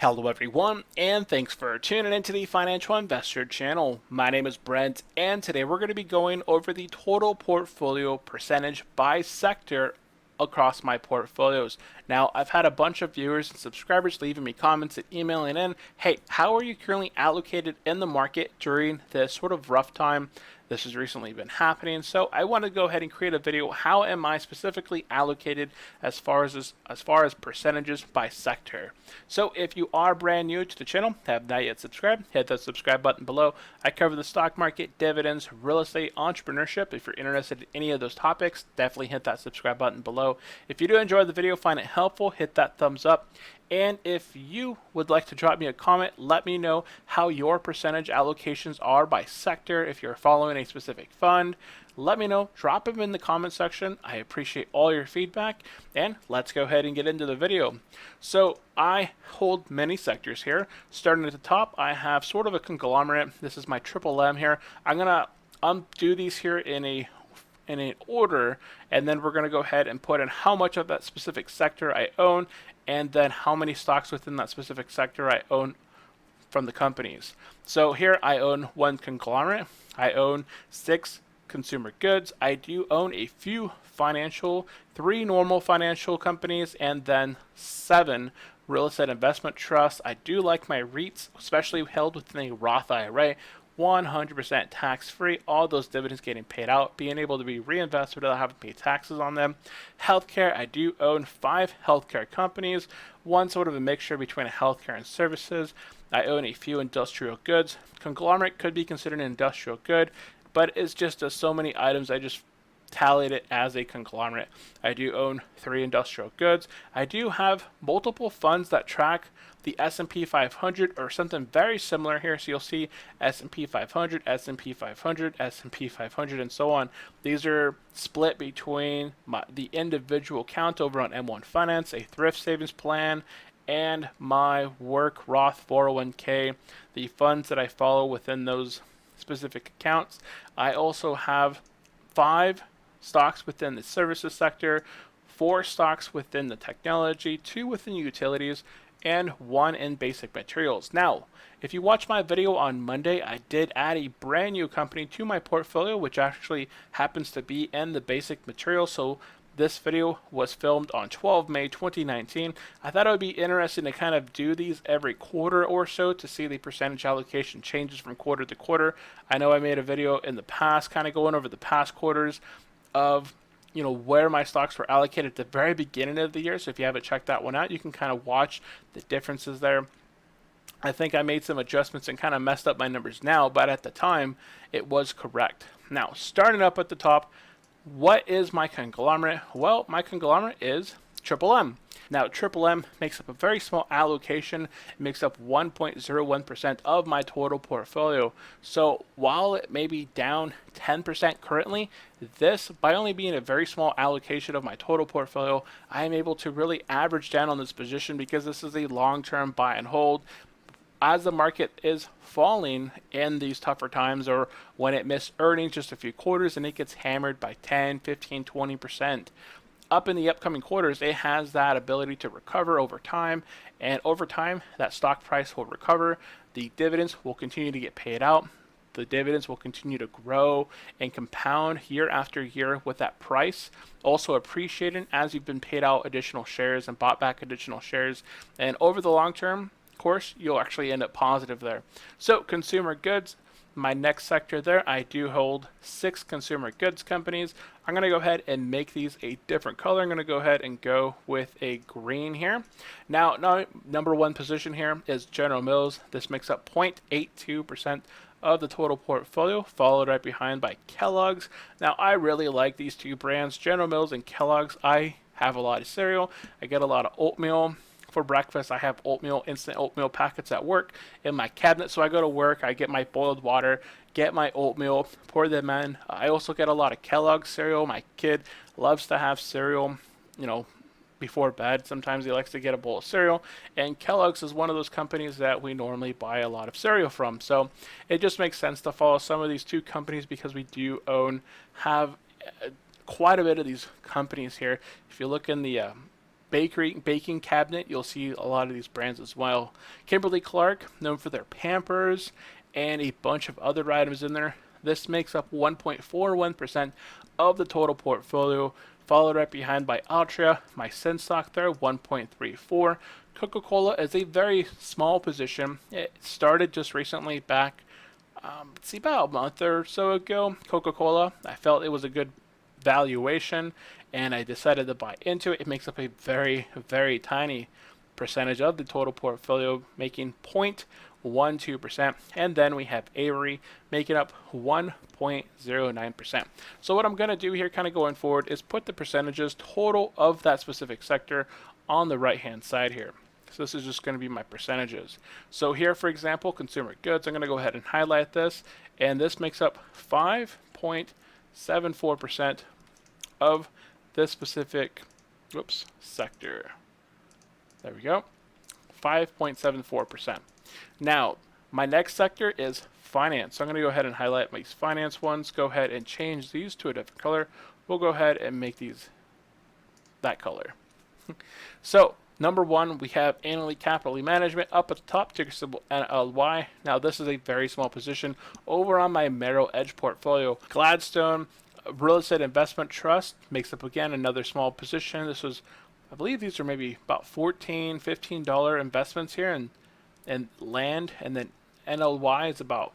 Hello everyone, and thanks for tuning into the Financial Investor channel. My name is Brent, and today we're going to be going over the total portfolio percentage by sector across my portfolios. Now, I've had a bunch of viewers and subscribers leaving me comments and emailing in, hey, how are you currently allocated in the market during this sort of rough time? This has recently been happening, so I want to go ahead and create a video. How am I specifically allocated as far as percentages by sector? So if you are brand new to the channel, have not yet subscribed, hit that subscribe button below. I cover the stock market, dividends, real estate, entrepreneurship. If you're interested in any of those topics, definitely hit that subscribe button below. If you do enjoy the video, find it helpful, hit that thumbs up. And if you would like to drop me a comment, let me know how your percentage allocations are by sector. If you're following a specific fund, let me know. Drop them in the comment section. I appreciate all your feedback. And let's go ahead and get into the video. So I hold many sectors here. Starting at the top, I have sort of a conglomerate. This is my triple M here. I'm going to undo these here in an order, and then we're going to go ahead and put in how much of that specific sector I own, and then how many stocks within that specific sector I own from the companies. So here I own one conglomerate. I own 6 consumer goods. I do own a few financial, 3 normal financial companies, and then 7 real estate investment trusts. I do like my REITs, especially held within a Roth IRA. 100% tax-free, all those dividends getting paid out, being able to be reinvested without having to pay taxes on them. Healthcare, I do own 5 healthcare companies, one sort of a mixture between healthcare and services. I own a few industrial goods. Conglomerate could be considered an industrial good, but it's just so many items, I just tallied it as a conglomerate. I do own 3 industrial goods. I do have multiple funds that track the S&P 500 or something very similar here. So you'll see S&P 500, S&P 500, S&P 500, and so on. These are split between the individual account over on M1 Finance, a thrift savings plan, and my work Roth 401k, the funds that I follow within those specific accounts. I also have 5 stocks within the services sector, 4 stocks within the technology, 2 within utilities, and 1 in basic materials. Now, if you watch my video on Monday, I did add a brand new company to my portfolio, which actually happens to be in the basic materials. So this video was filmed on 12 May 2019. I thought it would be interesting to kind of do these every quarter or so to see the percentage allocation changes from quarter to quarter. I know I made a video in the past kind of going over the past quarters of where my stocks were allocated at the very beginning of the year. So if you haven't checked that one out, you can kind of watch the differences there. I think I made some adjustments and kind of messed up my numbers now, but at the time it was correct. Now, starting up at the top, what is my conglomerate? Well, my conglomerate is Triple M. Now, Triple M makes up a very small allocation. It makes up 1.01% of my total portfolio. So while it may be down 10% currently, this, by only being a very small allocation of my total portfolio, I am able to really average down on this position because this is a long-term buy and hold. As the market is falling in these tougher times, or when it missed earnings just a few quarters and it gets hammered by 10, 15, 20%, up in the upcoming quarters, it has that ability to recover over time, and over time, that stock price will recover. The dividends will continue to get paid out. The dividends will continue to grow and compound year after year with that price also appreciating as you've been paid out additional shares and bought back additional shares. And over the long term, of course, you'll actually end up positive there. So consumer goods, my next sector there, I do hold 6 consumer goods companies. I'm going to go ahead and make these a different color. I'm going to go ahead and go with a green here. Now, number 1 position here is General Mills. This makes up 0.82% of the total portfolio, followed right behind by Kellogg's. Now, I really like these 2 brands, General Mills and Kellogg's. I have a lot of cereal. I get a lot of oatmeal. For breakfast, I have oatmeal, instant oatmeal packets at work in my cabinet. So I go to work, I get my boiled water, get my oatmeal, pour them in. I also get a lot of Kellogg's cereal. My kid loves to have cereal, before bed. Sometimes he likes to get a bowl of cereal. And Kellogg's is one of those companies that we normally buy a lot of cereal from. So it just makes sense to follow some of these 2 companies because we do have quite a bit of these companies here. If you look in the baking cabinet, you'll see a lot of these brands as well. Kimberly-Clark, known for their Pampers and a bunch of other items in there. This makes up 1.41% of the total portfolio, followed right behind by Altria, my Sin stock there, 1.34. Coca-Cola is a very small position. It started just recently back, see, about a month or so ago. Coca-Cola, I felt it was a good valuation, and I decided to buy into it. It makes up a very, very tiny percentage of the total portfolio, making 0.12%. And then we have Avery making up 1.09%. So what I'm going to do here kind of going forward is put the percentages total of that specific sector on the right hand side here. So this is just going to be my percentages. So here, for example, consumer goods, I'm going to go ahead and highlight this, and this makes up 5.74% of this specific sector. There we go, 5.74%. Now, my next sector is finance. So I'm going to go ahead and highlight these finance ones. Go ahead and change these to a different color. We'll go ahead and make these that color. So, number one, we have Annaly Capital Management up at the top, ticker symbol NLY. Now, this is a very small position over on my Merrill Edge portfolio. Gladstone Real Estate Investment Trust makes up, again, another small position. This was, I believe these are maybe about $14, $15 investments here in land, and then NLY is about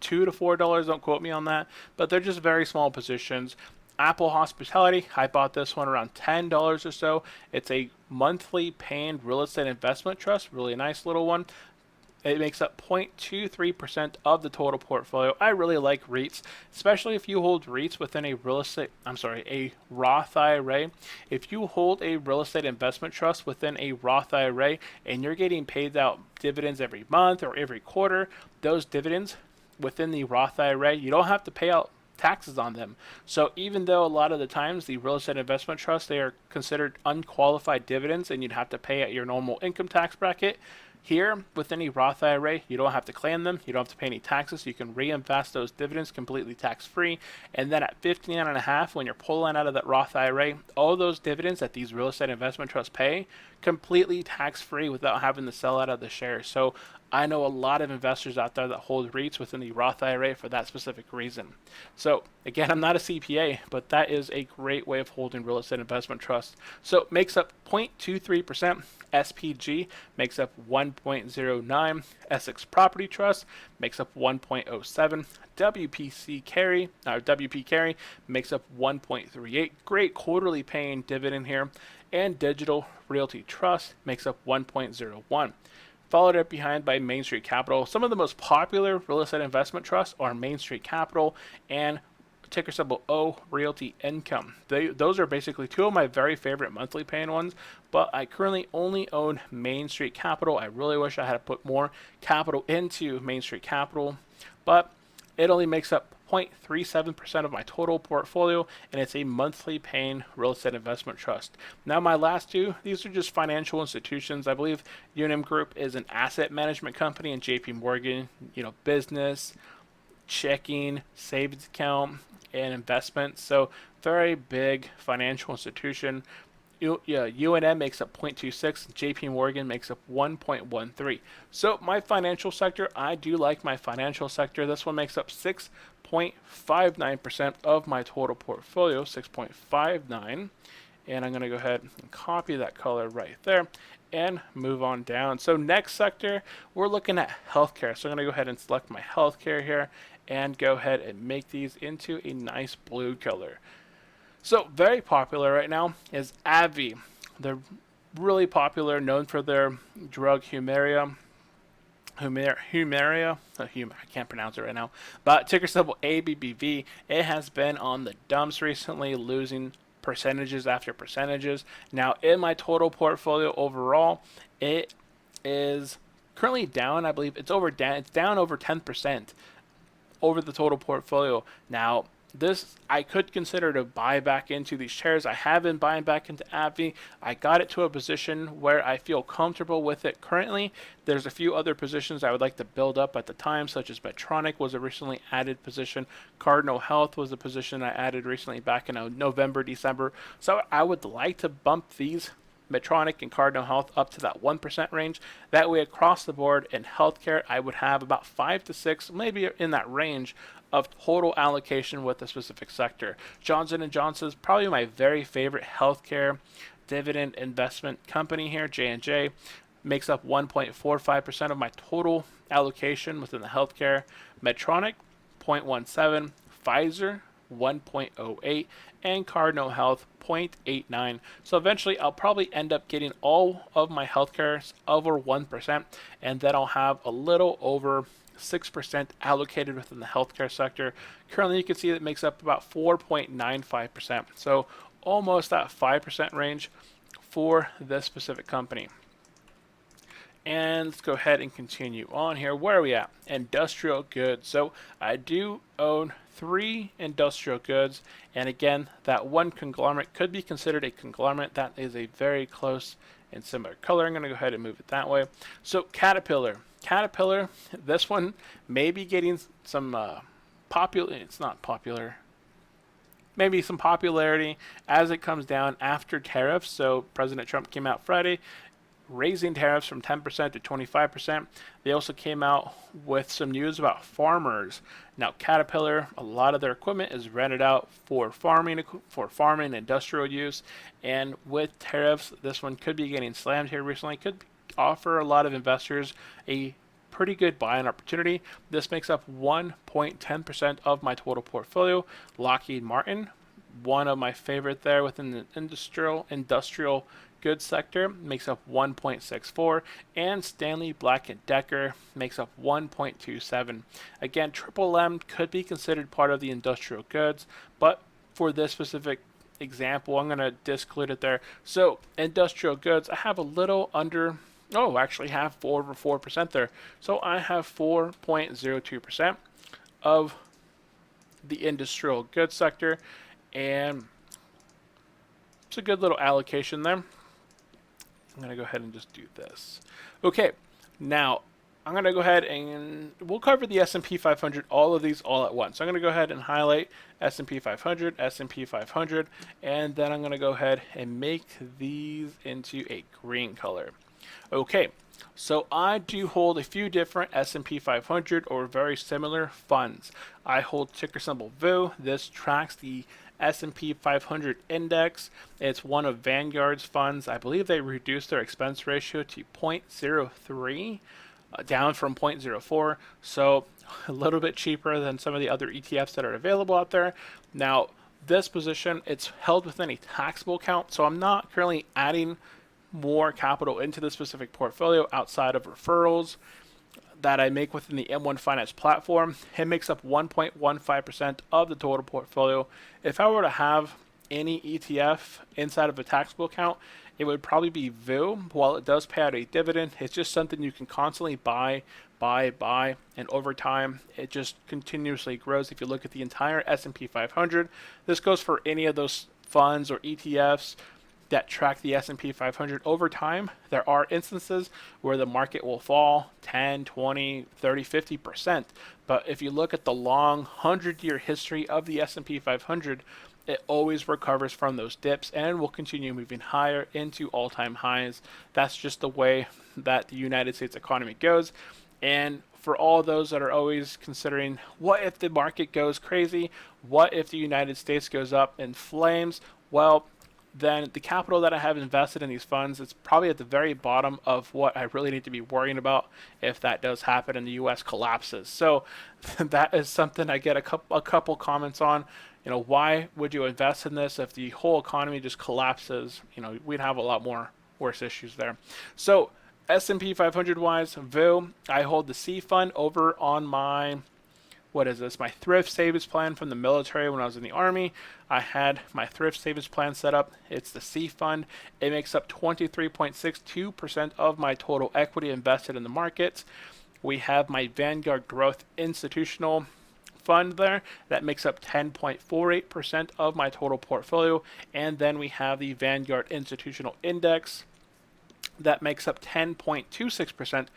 $2 to $4. Don't quote me on that, but they're just very small positions. Apple Hospitality, I bought this one around $10 or so. It's a monthly paying real estate investment trust, really nice little one. It makes up 0.23% of the total portfolio. I really like REITs, especially if you hold REITs within a a Roth IRA. If you hold a real estate investment trust within a Roth IRA and you're getting paid out dividends every month or every quarter, those dividends within the Roth IRA, you don't have to pay out taxes on them. So even though a lot of the times the real estate investment trust, they are considered unqualified dividends and you'd have to pay at your normal income tax bracket, here, with any Roth IRA, you don't have to claim them. You don't have to pay any taxes. You can reinvest those dividends completely tax-free. And then at 59.5, when you're pulling out of that Roth IRA, all those dividends that these real estate investment trusts pay, completely tax-free without having to sell out of the shares. So I know a lot of investors out there that hold REITs within the Roth IRA for that specific reason. So again, I'm not a CPA, but that is a great way of holding real estate investment trusts. So it makes up 0.23%. SPG makes up 1.09. Essex Property Trust makes up 1.07. WP Carry makes up 1.38. Great quarterly paying dividend here. And Digital Realty Trust makes up 1.01. Followed up behind by Main Street Capital. Some of the most popular real estate investment trusts are Main Street Capital and ticker symbol O Realty Income. Those are basically two of my very favorite monthly paying ones, but I currently only own Main Street Capital. I really wish I had put more capital into Main Street Capital, but it only makes up 0.37% of my total portfolio, and it's a monthly paying real estate investment trust. Now my last two, these are just financial institutions. I believe Unum Group is an asset management company, and JP Morgan, business, checking, savings account, and investments. So very big financial institution. UNM makes up 0.26, JP Morgan makes up 1.13. So my financial sector, I do like my financial sector. This one makes up 6.59% of my total portfolio, 6.59. And I'm going to go ahead and copy that color right there and move on down. So next sector, we're looking at healthcare. So I'm going to go ahead and select my healthcare here and go ahead and make these into a nice blue color. So very popular right now is AbbVie. They're really popular, known for their drug Humira. I can't pronounce it right now, but ticker symbol ABBV. It has been on the dumps recently, losing percentages after percentages. Now in my total portfolio overall, it is currently down. I believe it's down over 10% over the total portfolio. Now this, I could consider to buy back into these shares. I have been buying back into AbbVie. I got it to a position where I feel comfortable with it currently. There's a few other positions I would like to build up at the time, such as Medtronic was a recently added position. Cardinal Health was a position I added recently back in November, December. So I would like to bump these Medtronic and Cardinal Health up to that 1% range. That way, across the board in healthcare, I would have about 5 to 6, maybe in that range of total allocation with a specific sector. Johnson & Johnson is probably my very favorite healthcare dividend investment company here. J&J makes up 1.45% of my total allocation within the healthcare. Medtronic 0.17, Pfizer 1.08, and Cardinal Health 0.89. So eventually I'll probably end up getting all of my healthcare over 1%, and then I'll have a little over 6% allocated within the healthcare sector. Currently you can see it makes up about 4.95%. So almost that 5% range for this specific company. And let's go ahead and continue on here. Where are we at? Industrial goods. So I do own 3 industrial goods. And again, that one conglomerate could be considered a conglomerate. That is a very close and similar color. I'm going to go ahead and move it that way. So Caterpillar. Caterpillar, this one may be getting some it's not popular. Maybe some popularity as it comes down after tariffs. So President Trump came out Friday raising tariffs from 10% to 25%. They also came out with some news about farmers. Now, Caterpillar, a lot of their equipment is rented out for farming, industrial use, and with tariffs, this one could be getting slammed here recently. Could offer a lot of investors a pretty good buying opportunity. This makes up 1.10% of my total portfolio. Lockheed Martin, one of my favorite there within the industrial goods sector, makes up 1.64, and Stanley Black & Decker makes up 1.27. Again, Triple M could be considered part of the industrial goods, but for this specific example, I'm going to disclude it there. So industrial goods, I have a little under, actually have over 4% there. So I have 4.02% of the industrial goods sector, and it's a good little allocation there. I'm going to go ahead and just do this. Okay, now I'm going to go ahead and we'll cover the S&P 500, all of these all at once. So I'm going to go ahead and highlight S&P 500, S&P 500, and then I'm going to go ahead and make these into a green color. Okay, so I do hold a few different S&P 500 or very similar funds. I hold ticker symbol VOO. This tracks the S&P 500 index. It's one of Vanguard's funds. I believe they reduced their expense ratio to 0.03, down from 0.04, so a little bit cheaper than some of the other ETFs that are available out there. Now, this position, it's held within a taxable account, so I'm not currently adding more capital into the specific portfolio outside of referrals that I make within the M1 Finance platform. It makes up 1.15% of the total portfolio. If I were to have any ETF inside of a taxable account, it would probably be VOO. While it does pay out a dividend, it's just something you can constantly buy, and over time, it just continuously grows. If you look at the entire S&P 500, this goes for any of those funds or ETFs that track the S&P 500 over time. There are instances where the market will fall 10, 20, 30, 50%. But if you look at the long 100-year history of the S&P 500, it always recovers from those dips and will continue moving higher into all-time highs. That's just the way that the United States economy goes. And for all those that are always considering, what if the market goes crazy? What if the United States goes up in flames? Well, then the capital that I have invested in these funds, it's probably at the very bottom of what I really need to be worrying about if that does happen and the U.S. collapses. So that is something I get a couple comments on. Why would you invest in this if the whole economy just collapses? We'd have a lot more worse issues there. So S&P 500 wise, VOO, I hold the C fund over on my my thrift savings plan from the military when I was in the Army. I had my thrift savings plan set up. It's the C fund. It makes up 23.62% of my total equity invested in the markets. We have my Vanguard Growth Institutional fund there. That makes up 10.48% of my total portfolio. And then we have the Vanguard Institutional Index. That makes up 10.26%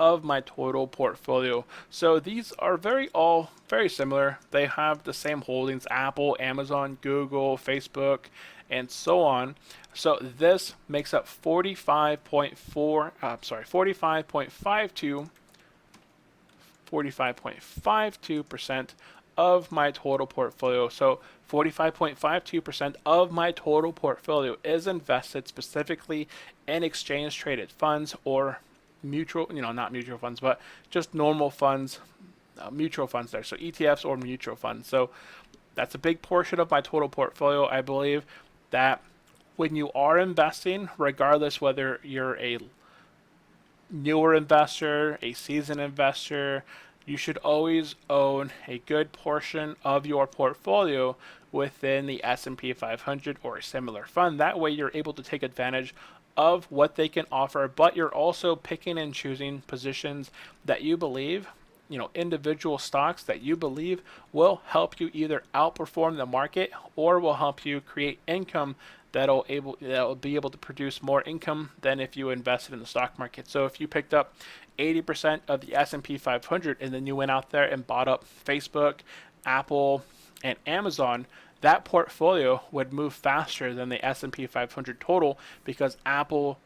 of my total portfolio. So these are all very similar. They have the same holdings: Apple, Amazon, Google, Facebook, and so on. So this makes up 45.52% of my total portfolio. So 45.52% of my total portfolio is invested specifically in exchange traded funds or mutual, not mutual funds, but just normal funds, mutual funds there. So ETFs or mutual funds. So that's a big portion of my total portfolio. I believe that when you are investing, regardless whether you're a newer investor, a seasoned investor, you should always own a good portion of your portfolio within the S&P 500 or a similar fund. That way you're able to take advantage of what they can offer, but you're also picking and choosing positions that you believe, individual stocks that you believe will help you either outperform the market or will help you create income that'll be able to produce more income than if you invested in the stock market. So if you picked up 80% of the S&P 500 and then you went out there and bought up Facebook, Apple, and Amazon, that portfolio would move faster than the S&P 500 total because Apple,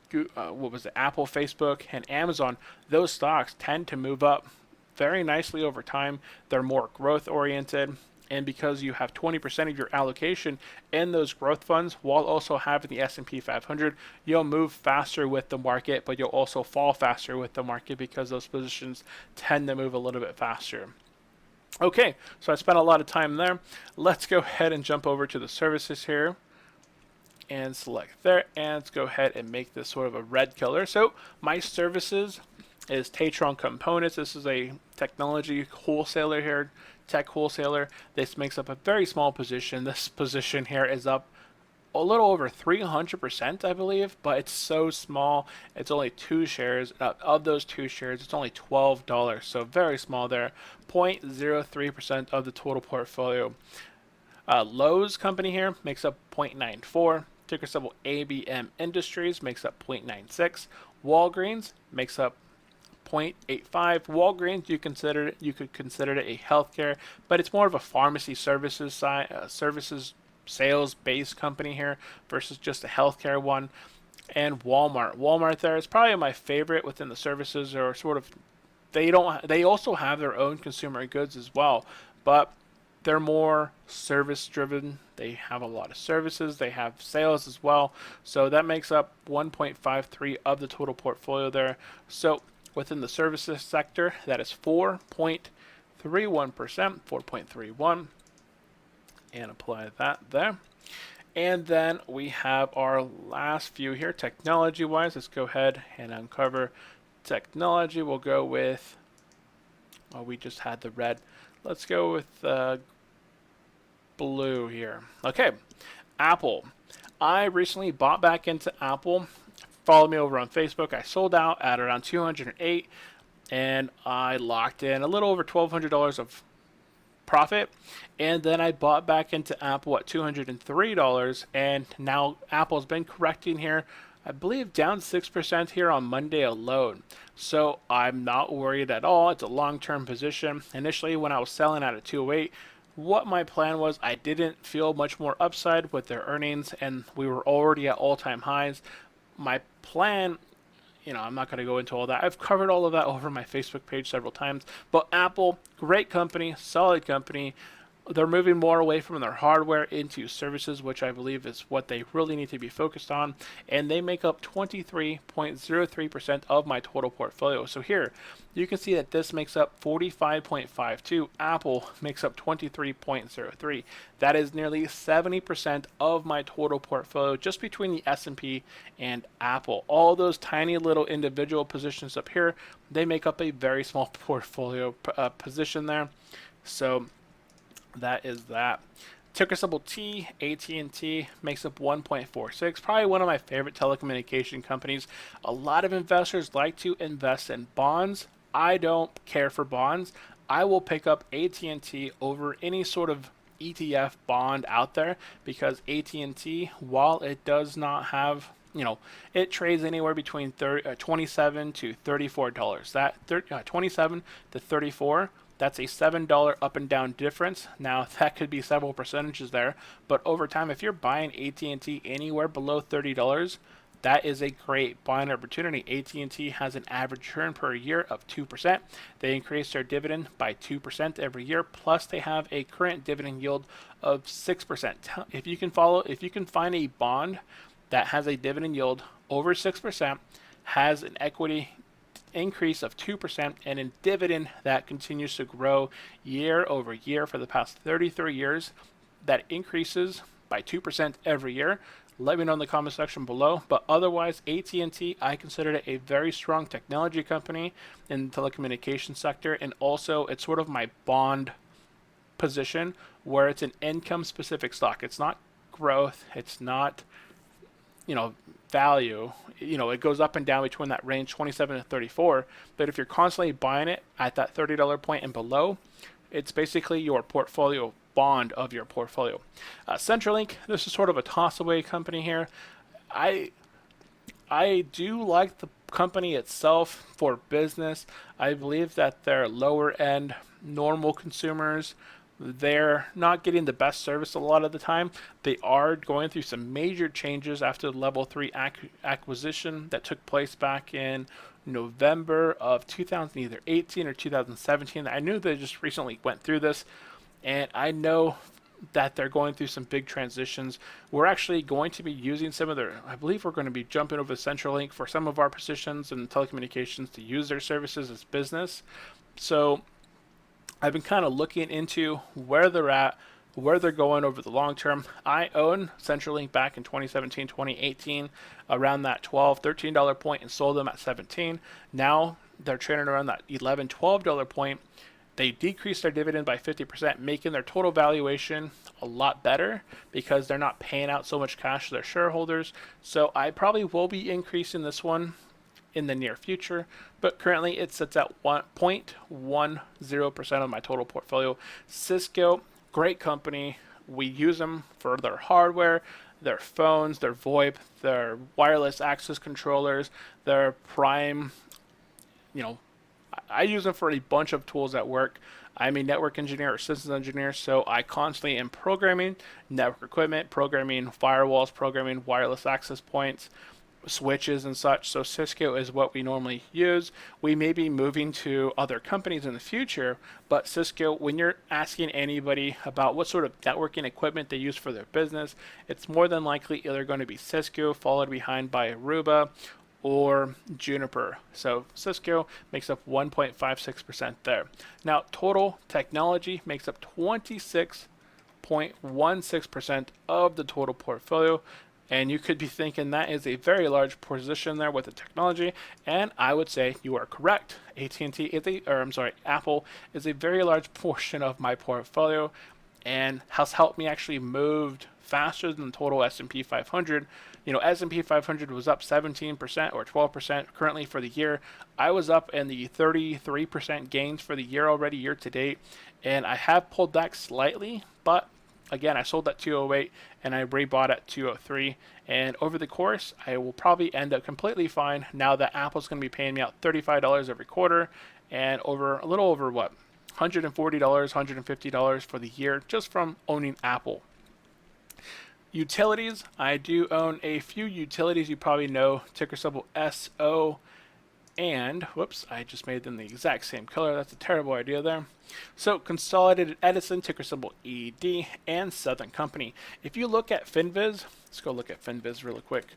Facebook, and Amazon, those stocks tend to move up very nicely over time. They're more growth oriented. And because you have 20% of your allocation in those growth funds while also having the S&P 500, you'll move faster with the market, but you'll also fall faster with the market because those positions tend to move a little bit faster. Okay, so I spent a lot of time there. Let's go ahead and jump over to the services here and select there, and let's go ahead and make this sort of a red color. So my services is Tetron Components. This is a technology wholesaler here, tech wholesaler. This makes up a very small position. This position here is up a little over 300%, I believe, but it's so small. It's only 2 shares. Of those 2 shares, it's only $12, so very small there. 0.03% of the total portfolio. Lowe's company here makes up 0.94. Ticker symbol ABM Industries makes up 0.96. Walgreens makes up 0.85. Walgreens, you could consider it a healthcare, but it's more of a pharmacy services sales-based company here versus just a healthcare one. And Walmart there is probably my favorite within the services, or sort of they also have their own consumer goods as well, but they're more service driven. They have a lot of services, they have sales as well. So that makes up 1.53 of the total portfolio there. So within the services sector, that is 4.31%, 4.31, and apply that there. And then we have our last few here, technology wise. Let's go ahead and uncover technology. We'll go with, we just had the red. Let's go with blue here. Okay, Apple. I recently bought back into Apple. Follow me over on Facebook. I sold out at around 208, and I locked in a little over $1,200 of profit, and then I bought back into Apple at $203, and now Apple's been correcting here, I believe down 6% here on Monday alone. So I'm not worried at all. It's a long-term position. Initially, when I was selling at a 208, what my plan was, I didn't feel much more upside with their earnings, and we were already at all-time highs. My plan, I'm not going to go into all that. I've covered all of that over my Facebook page several times. But Apple, great company, solid company. They're moving more away from their hardware into services, which I believe is what they really need to be focused on. And they make up 23.03% of my total portfolio. So here, you can see that this makes up 45.52. Apple makes up 23.03. That is nearly 70% of my total portfolio just between the S&P and Apple. All those tiny little individual positions up here, they make up a very small portfolio position there. So that is that. Ticker symbol T, AT&T makes up 1.46. Probably one of my favorite telecommunication companies. A lot of investors like to invest in bonds. I don't care for bonds. I will pick up AT&T over any sort of ETF bond out there because AT&T, while it does not have it trades anywhere between 27 to $34. 27 to 34, that's a $7 up and down difference. Now that could be several percentages there, but over time, if you're buying AT&T anywhere below $30, that is a great buying opportunity. AT&T has an average churn per year of 2%. They increase their dividend by 2% every year, plus they have a current dividend yield of 6%. If you can find a bond that has a dividend yield over 6%, has an equity increase of 2%, and a dividend that continues to grow year over year for the past 33 years, that increases by 2% every year, let me know in the comment section below. But otherwise, AT&T, I consider it a very strong technology company in the telecommunications sector, and also it's sort of my bond position where it's an income specific stock. It's not growth, it's not value. It goes up and down between that range 27 to 34, but if you're constantly buying it at that $30 point and below, it's basically your portfolio bond of your portfolio. Centrelink, this is sort of a toss-away company here. I do like the company itself for business. I believe that they're lower end, normal consumers. They're not getting the best service a lot of the time. They are going through some major changes after the level 3 acquisition that took place back in November of 2018 or 2017. I knew they just recently went through this, and I know that they're going through some big transitions. We're actually going to be using some of their, I believe we're going to be jumping over to Centrelink for some of our positions in telecommunications to use their services as business. So I've been kind of looking into where they're at, where they're going over the long term. I owned Centrelink back in 2017, 2018, around that $12, $13 point, and sold them at 17. Now they're trading around that $11, $12 point. They decreased their dividend by 50%, making their total valuation a lot better because they're not paying out so much cash to their shareholders. So I probably will be increasing this one in the near future, but currently it sits at 0.10% of my total portfolio. Cisco, great company. We use them for their hardware, their phones, their VoIP, their wireless access controllers, their Prime, I use them for a bunch of tools at work. I'm a network engineer or systems engineer, so I constantly am programming network equipment, programming firewalls, programming wireless access points, switches and such. So Cisco is what we normally use. We may be moving to other companies in the future, but Cisco, when you're asking anybody about what sort of networking equipment they use for their business, it's more than likely either going to be Cisco, followed behind by Aruba or Juniper. So Cisco makes up 1.56% there. Now total technology makes up 26.16% of the total portfolio. And you could be thinking that is a very large position there with the technology, and I would say you are correct. AT&T is Apple is a very large portion of my portfolio, and has helped me actually move faster than the total S&P 500. S&P 500 was up 17% or 12% currently for the year. I was up in the 33% gains for the year already, year to date, and I have pulled back slightly, but again, I sold at 208 and I rebought at 203. And over the course, I will probably end up completely fine now that Apple's going to be paying me out $35 every quarter and over a little over $140, $150 for the year just from owning Apple. Utilities, I do own a few utilities you probably know, ticker symbol SO. And, whoops, I just made them the exact same color. That's a terrible idea there. So, Consolidated Edison, ticker symbol ED, and Southern Company. If you look at FinViz, let's go look at FinViz really quick.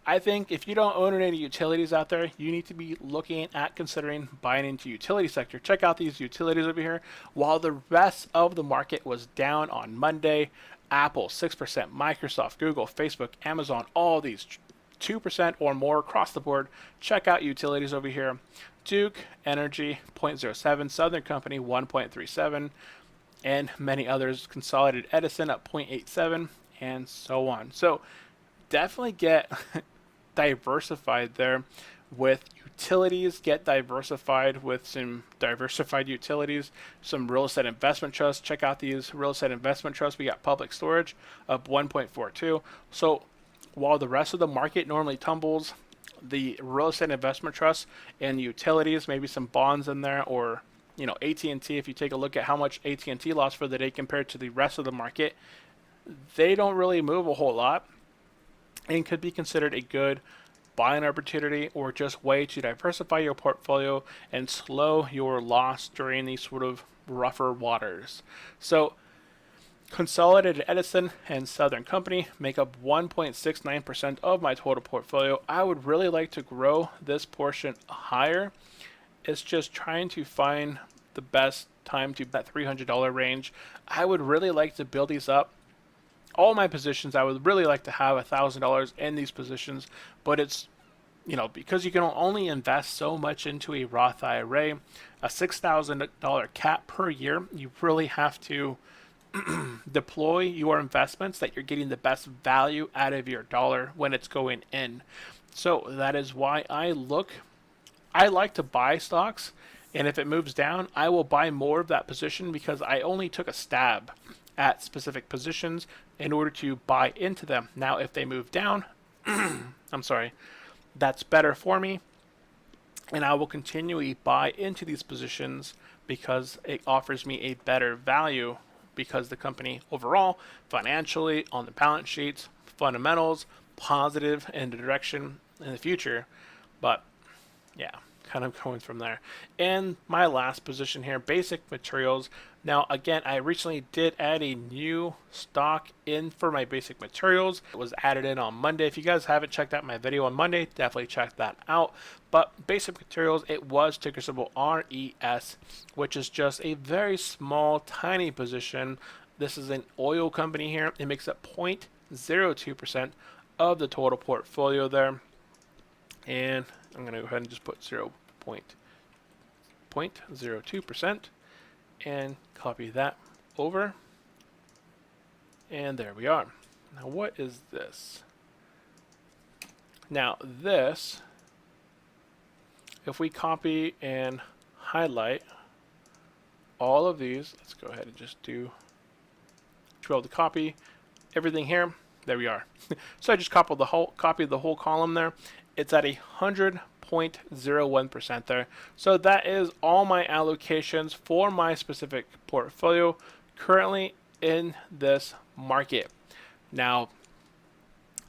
I think if you don't own any utilities out there, you need to be looking at considering buying into utility sector. Check out these utilities over here. While the rest of the market was down on Monday, Apple 6%, Microsoft, Google, Facebook, Amazon, all these 2% or more across the board. Check out utilities over here. Duke Energy 0.07, Southern Company 1.37, and many others. Consolidated Edison at 0.87, and so on. So definitely get diversified there with utilities. Get diversified with some diversified utilities, some real estate investment trusts. Check out these real estate investment trusts. We got Public Storage up 1.42. So while the rest of the market normally tumbles, the real estate investment trusts and utilities, maybe some bonds in there, or AT&T, if you take a look at how much AT&T lost for the day compared to the rest of the market, they don't really move a whole lot and could be considered a good buying opportunity or just way to diversify your portfolio and slow your loss during these sort of rougher waters. So Consolidated Edison and Southern Company make up 1.69% of my total portfolio. I would really like to grow this portion higher. It's just trying to find the best time to that $300 range. I would really like to build these up. All my positions, I would really like to have $1,000 in these positions, but it's because you can only invest so much into a Roth IRA, a $6,000 cap per year. You really have to deploy your investments that you're getting the best value out of your dollar when it's going in. So that is why I like to buy stocks, and if it moves down, I will buy more of that position because I only took a stab at specific positions in order to buy into them. Now, if they move down, I'm sorry, that's better for me, and I will continually buy into these positions because it offers me a better value, because the company overall, financially, on the balance sheets, fundamentals, positive in the direction in the future. But yeah, kind of going from there. And my last position here, basic materials. Now, again, I recently did add a new stock in for my basic materials. It was added in on Monday. If you guys haven't checked out my video on Monday, definitely check that out. But basic materials, it was ticker symbol RES, which is just a very small, tiny position. This is an oil company here. It makes up 0.02% of the total portfolio there. And I'm going to go ahead and just put 0.02% and copy that over. And there we are. Now, what is this? Now, this, if we copy and highlight all of these, let's go ahead and just do 12 to copy everything here. There we are. So I just copied the whole column there. It's at 100.01% there. So that is all my allocations for my specific portfolio currently in this market. Now,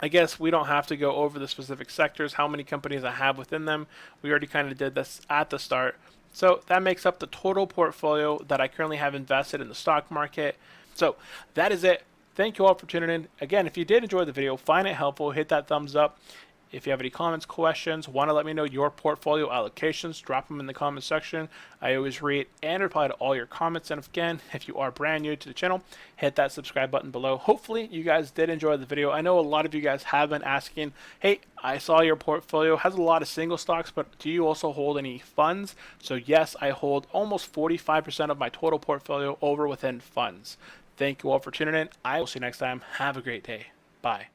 I guess we don't have to go over the specific sectors, how many companies I have within them. We already kind of did this at the start. So that makes up the total portfolio that I currently have invested in the stock market. So that is it. Thank you all for tuning in. Again, if you did enjoy the video, find it helpful, hit that thumbs up. If you have any comments, questions, want to let me know your portfolio allocations, drop them in the comment section. I always read and reply to all your comments. And again, if you are brand new to the channel, hit that subscribe button below. Hopefully you guys did enjoy the video. I know a lot of you guys have been asking, hey, I saw your portfolio has a lot of single stocks, but do you also hold any funds? So yes, I hold almost 45% of my total portfolio over within funds. Thank you all for tuning in. I will see you next time. Have a great day. Bye.